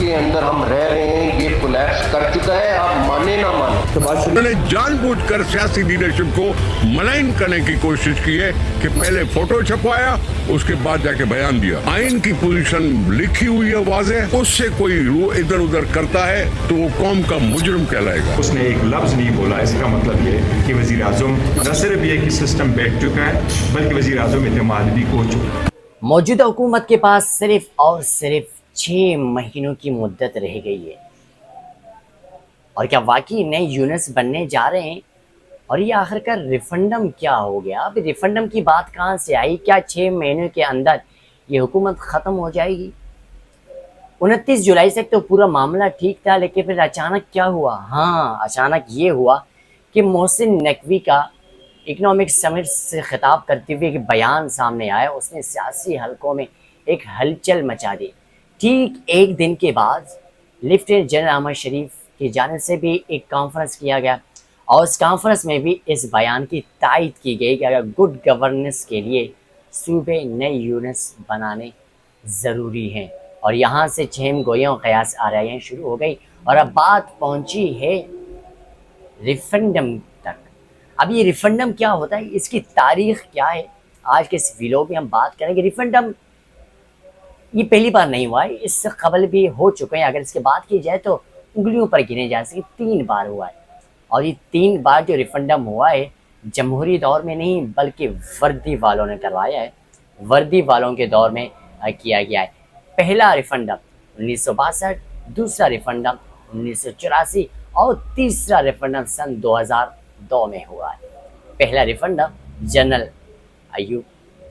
के अंदर हम रह रहे हैं, ये कोलैप्स कर चुका है, आप माने ना माने। उन्होंने जानबूझकर सियासी लीडरशिप को मलाइन करने की कोशिश की है कि पहले फोटो छपवाया, उसके बाद जाके बयान दिया। आइन की पोजीशन लिखी हुई है वाज़ेह, उससे कोई इधर उधर करता है तो वो कौम का मुजरिम कहलाएगा। उसने एक लफ्ज़ नहीं बोला, इसका मतलब ये कि वज़ीर आज़म न सिर्फ ये कि सिस्टम बैठ चुका है बल्कि वज़ीर आज़म इत्तेमाद भी हो चुका है। मौजूदा हुकूमत के पास सिर्फ और सिर्फ 6 महीनों की मुद्दत रह गई है। और क्या वाकई नए यूनिट्स बनने जा रहे हैं? और ये आखिरकार रिफंडम क्या हो गया? अब रिफंडम की बात कहाँ से आई? क्या 6 महीनों के अंदर ये हुकूमत ख़त्म हो जाएगी? 29 जुलाई से तो पूरा मामला ठीक था, लेकिन फिर अचानक क्या हुआ? हाँ, अचानक ये हुआ कि मोहसिन नकवी का इकोनॉमिक समिट से खिताब करते हुए एक बयान सामने आया। उसने सियासी हलकों में एक हलचल मचा दी। ठीक एक दिन के बाद लेफ्टिनेंट जनरल अहमद शरीफ की जानिब से भी एक कॉन्फ्रेंस किया गया और उस कॉन्फ्रेंस में भी इस बयान की तायद की गई कि अगर गुड गवर्नेंस के लिए सूबे नए यूनिट्स बनाने ज़रूरी हैं। और यहाँ से छहम गोइयों क़यास आराइयाँ शुरू हो गई और अब बात पहुँची है रिफरेंडम तक। अब ये रिफरेंडम क्या होता है, इसकी तारीख़ क्या है, आज के इस वीडियो में हम बात करेंगे। रिफरेंडम ये पहली बार नहीं हुआ है, इससे कबल भी हो चुके हैं। अगर इसके बात की जाए तो उंगलियों पर गिने जा सके 3 बार हुआ है। और ये 3 बार जो रिफरेंडम हुआ है जमहूरी दौर में नहीं बल्कि वर्दी वालों ने करवाया है। वर्दी वालों के दौर में किया गया है। पहला रिफरेंडम 1962, दूसरा रिफरेंडम 1984 और तीसरा रिफरेंडम सन 2002 में हुआ है। पहला रिफरेंडम जनरल अयूब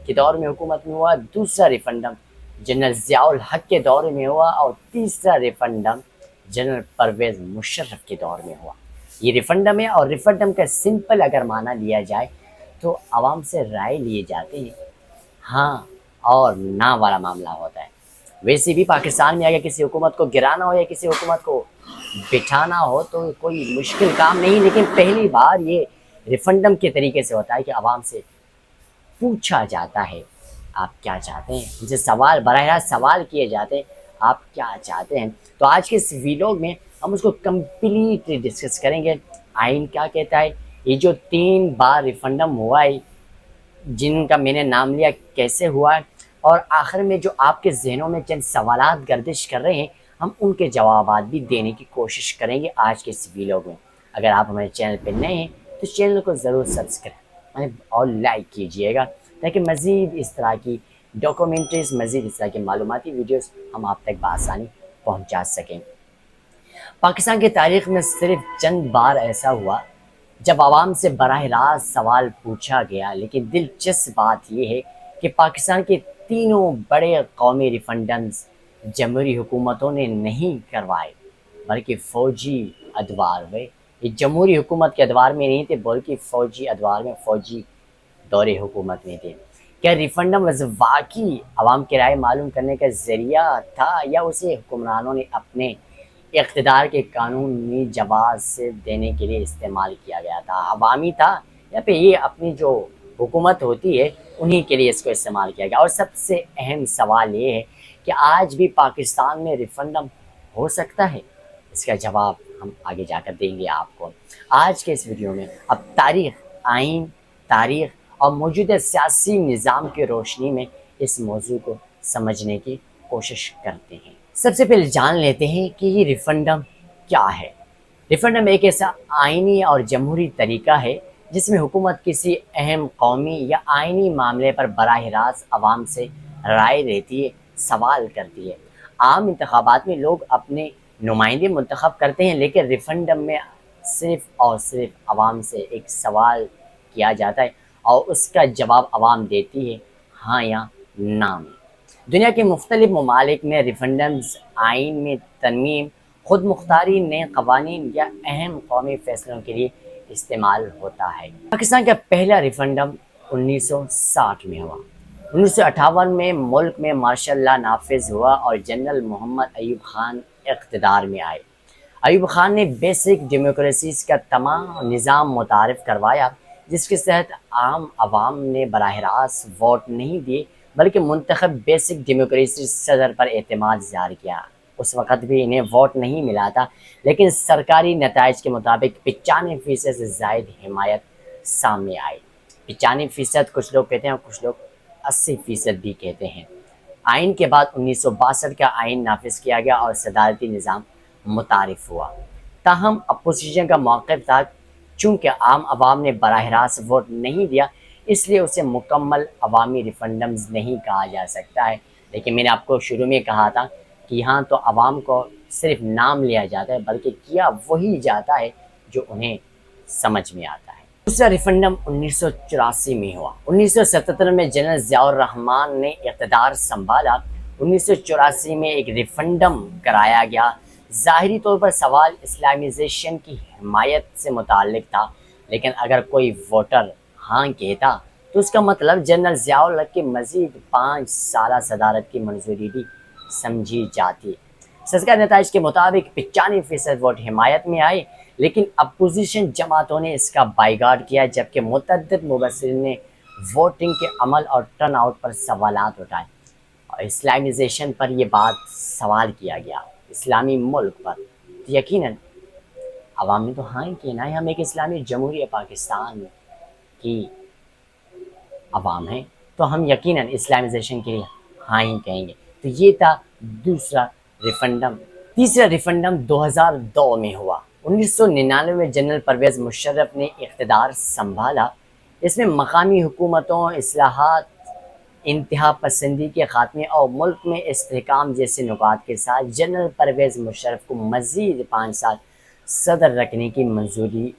के दौर में हुकूमत में हुआ, दूसरा रिफरेंडम जनरल ज़ियाउल हक के दौर में हुआ और तीसरा रिफरेंडम जनरल परवेज़ मुशर्रफ के दौर में हुआ। ये रिफरेंडम है और रिफरेंडम का सिंपल अगर माना लिया जाए तो आवाम से राय लिए जाते हैं, हाँ और ना वाला मामला होता है। वैसे भी पाकिस्तान में अगर किसी हुकूमत को गिराना हो या किसी हुकूमत को बिठाना हो तो कोई मुश्किल काम नहीं, लेकिन पहली बार ये रिफरेंडम के तरीके से होता है कि आवाम से पूछा जाता है आप क्या चाहते हैं। मुझे सवाल बराह रास्त सवाल किए जाते हैं आप क्या चाहते हैं। तो आज के इस वीडियो में हम उसको कम्प्लीटली डिस्कस करेंगे। आइन क्या कहता है, ये जो 3 बार रिफरेंडम हुआ है जिनका मैंने नाम लिया कैसे हुआ है, और आखिर में जो आपके जहनों में चंद सवालात गर्दिश कर रहे हैं हम उनके जवाबात भी देने की कोशिश करेंगे आज के इस वीडियो में। अगर आप हमारे चैनल पर नए हैं तो चैनल को ज़रूर सब्सक्राइब और लाइक कीजिएगा ताकि मज़ीद इस तरह की डॉक्यूमेंट्रीज, मज़ीद इस तरह की मालूमाती वीडियोस हम आप तक बआसानी पहुंचा सकें। पाकिस्तान की तारीख़ में सिर्फ चंद बार ऐसा हुआ जब आवाम से बराह रास्त सवाल पूछा गया, लेकिन दिलचस्प बात यह है कि पाकिस्तान के तीनों बड़े कौमी रिफरेंडम्स जमहूरी हुकूमतों ने नहीं करवाए बल्कि फ़ौजी अदवार में। ये जमहूरी हुकूमत के अदवार में नहीं थे बल्कि फ़ौजी अदवार में, फ़ौजी दौरे हुकूमत में थे। क्या रिफरेंडम वाकई आवाम की राय मालूम करने का ज़रिया था या उसे हुक्मरानों ने अपने इक़्तिदार के कानूनी जवाब से देने के लिए इस्तेमाल किया गया था? अवामी था या फिर ये अपनी जो हुकूमत होती है उन्हीं के लिए इसको इस्तेमाल किया गया? और सबसे अहम सवाल ये है कि आज भी पाकिस्तान में रिफरेंडम हो सकता है? इसका जवाब हम आगे जाकर देंगे आपको आज के इस वीडियो में। अब तारीख़, आइन, तारीख़ और मौजूदा सियासी निज़ाम की रोशनी में इस मौजू को समझने की कोशिश करते हैं। सबसे पहले जान लेते हैं कि ये रिफरेंडम क्या है। रिफरेंडम एक ऐसा आइनी और जमहूरी तरीका है जिसमें हुकूमत किसी अहम कौमी या आइनी मामले पर बराह रास्त आवाम से राय लेती है, सवाल करती है। आम इंतखाबात में लोग अपने नुमाइंदे मुंतखब करते हैं, लेकिन रिफरेंडम में सिर्फ़ और सिर्फ आवाम से एक सवाल किया जाता है और उसका जवाब आवाम देती है हाँ या ना में। दुनिया के मुख्तलिफ ममालिक में रिफरेंडम्स आइन में तरमीम, खुद मुख्तारी, नए कवानीन या अहम कौमी फैसलों के लिए इस्तेमाल होता है। पाकिस्तान का पहला रिफरेंडम 1960 में हुआ। 1958 में मुल्क में मार्शल लॉ नाफिज हुआ और जनरल मोहम्मद अयूब खान इक़्तिदार में आए। अयूब खान ने बेसिक डेमोक्रेसीज़ का तमाम निज़ाम मुतारिफ़ करवाया जिसके तहत आम आवाम ने बराह रास्त वोट नहीं दिए बल्कि मुंतखब बेसिक डेमोक्रेसी सदर पर एतमाद ज़ाहिर किया। اس وقت بھی انہیں ووٹ نہیں ملا تھا، لیکن سرکاری نتائج کے مطابق 95% سے زائد حمایت سامنے آئی۔ 95% کچھ لوگ کہتے ہیں اور کچھ لوگ 80% بھی کہتے ہیں۔ آئین کے بعد 1962 کا آئین نافذ کیا گیا اور صدارتی نظام متعارف ہوا۔ تاہم اپوزیشن کا موقف تھا چونکہ عام عوام نے براہ راست ووٹ نہیں دیا، اس لیے اسے مکمل عوامی ریفرنڈمز نہیں کہا جا سکتا ہے۔ لیکن میں نے آپ کو شروع میں کہا تھا کہ یہاں تو عوام کو صرف نام لیا جاتا ہے، بلکہ کیا وہی جاتا ہے جو انہیں سمجھ میں آتا ہے۔ دوسرا ریفرنڈم 1984 میں ہوا۔ 1977 میں جنرل ضیاء الرحمن نے اقتدار سنبھالا۔ 1984 میں ایک ریفرنڈم کرایا گیا۔ ظاہری طور پر سوال اسلامائزیشن کی حمایت سے متعلق تھا، لیکن اگر کوئی ووٹر ہاں کہتا تو اس کا مطلب جنرل ضیاء الحق کی مزید 5 سالہ صدارت کی منظوری بھی سمجھی جاتی۔ سرکاری نتائج کے مطابق 95% ووٹ حمایت میں آئے، لیکن اپوزیشن جماعتوں نے اس کا بائیکاٹ کیا، جبکہ متعدد مبصرین نے ووٹنگ کے عمل اور ٹرن آؤٹ پر سوالات اٹھائے اور اسلامائزیشن پر یہ بات سوال کیا گیا، اسلامی ملک پر۔ تو یقیناً عوام نے تو ہاں کی نا، ہم ایک اسلامی جمہوریہ پاکستان کی عوام ہیں تو ہم یقیناً اسلامائزیشن کے لیے ہاں ہی کہیں گے۔ تو یہ تھا دوسرا ریفرنڈم۔ تیسرا ریفرنڈم 2002 میں ہوا۔ 1999 میں جنرل پرویز مشرف نے اقتدار سنبھالا۔ اس میں مقامی حکومتوں، اصلاحات، انتہا پسندی کے خاتمے اور ملک میں استحکام جیسے نکات کے ساتھ جنرل پرویز مشرف کو مزید 5 سال صدر رکھنے کی منظوری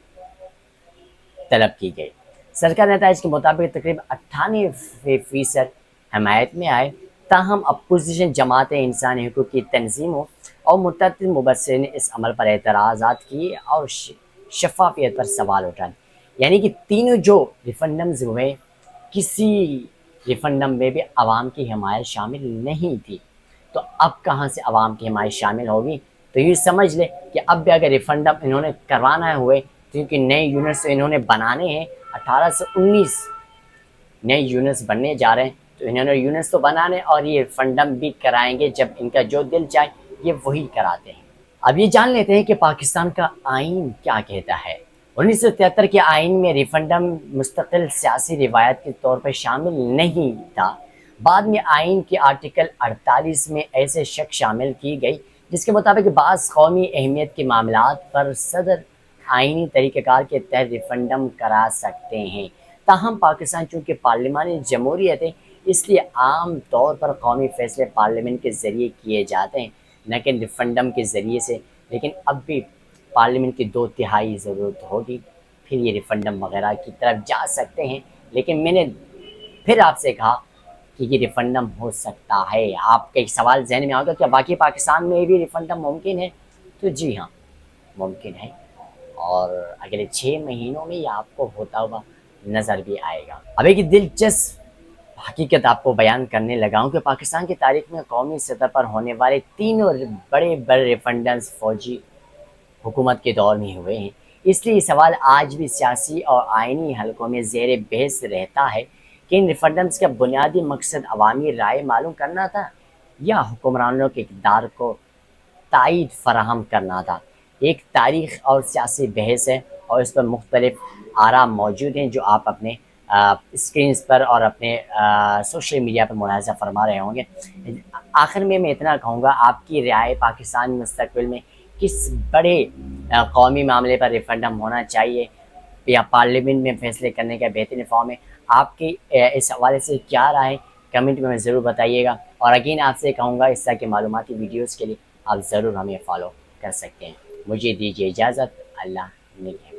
طلب کی گئی۔ سرکاری نتائج کے مطابق تقریباً 98% حمایت میں آئے، تاہم اپوزیشن جماعتیں، انسانی حقوق کی تنظیموں اور متعدد مبصرین نے اس عمل پر اعتراضات کیے اور شفافیت پر سوال اٹھائے۔ یعنی کہ تینوں جو ریفرنڈمز ہوئے، کسی ریفرنڈم میں بھی عوام کی حمایت شامل نہیں تھی، تو اب کہاں سے عوام کی حمایت شامل ہوگی؟ تو یہ سمجھ لے کہ اب بھی اگر ریفرنڈم انہوں نے کروانا ہوئے، کیونکہ نئے یونٹس انہوں نے بنانے ہیں، 18 سے 19 نئے یونٹس بننے جا رہے ہیں، تو انہوں نے یونٹس تو بنانے اور یہ ریفرنڈم بھی کرائیں گے، جب ان کا جو دل چاہے یہ وہی کراتے ہیں۔ اب یہ جان لیتے ہیں کہ پاکستان کا آئین کیا کہتا ہے۔ 1973 کے آئین میں ریفرنڈم مستقل سیاسی روایت کے طور پر شامل نہیں تھا۔ بعد میں آئین کے آرٹیکل 48 میں ایسے شک شامل کی گئی جس کے مطابق بعض قومی اہمیت کے معاملات پر صدر آئینی طریقہ کار کے تحت ریفرنڈم کرا سکتے ہیں۔ تاہم پاکستان چونکہ پارلیمانی جمہوریت ہے، اس لیے عام طور پر قومی فیصلے پارلیمنٹ کے ذریعے کیے جاتے ہیں، نہ کہ ریفرنڈم کے ذریعے سے۔ لیکن اب بھی پارلیمنٹ کی 2/3 ضرورت ہوگی، پھر یہ ریفرنڈم وغیرہ کی طرف جا سکتے ہیں۔ لیکن میں نے پھر آپ سے کہا کہ یہ ریفرنڈم ہو سکتا ہے۔ آپ کا ایک سوال ذہن میں آگا کیا باقی پاکستان میں بھی ریفرنڈم ممکن ہے؟ تو جی ہاں، ممکن ہے، اور اگلے 6 مہینوں میں یہ آپ کو ہوتا ہوا نظر بھی آئے گا۔ اب ایک دلچسپ حقیقت آپ کو بیان کرنے لگا ہوں کہ پاکستان کی تاریخ میں قومی سطح پر ہونے والے تینوں بڑے ریفرنڈمز فوجی حکومت کے دور میں ہوئے ہیں۔ اس لیے یہ سوال آج بھی سیاسی اور آئینی حلقوں میں زیر بحث رہتا ہے کہ ان ریفرنڈمز کا بنیادی مقصد عوامی رائے معلوم کرنا تھا یا حکمرانوں کے اقتدار کو تائید فراہم کرنا تھا۔ ایک تاریخ اور سیاسی بحث ہے اور اس پر مختلف آراء موجود ہیں جو آپ اپنے اسکرینز پر اور اپنے سوشل میڈیا پر ملاحظہ فرما رہے ہوں گے۔ آخر میں اتنا کہوں گا، آپ کی رائے پاکستان مستقبل میں کس بڑے قومی معاملے پر ریفرنڈم ہونا چاہیے یا پارلیمنٹ میں فیصلے کرنے کا بہترین فارم ہے، آپ کی اس حوالے سے کیا رائے کمنٹ میں ضرور بتائیے گا۔ اور اگین آپ سے کہوں گا اس طرح کے معلوماتی ویڈیوز کے لیے آپ ضرور ہمیں فالو کر سکتے ہیں۔ مجھے دیجیے اجازت، اللہ نگہبان۔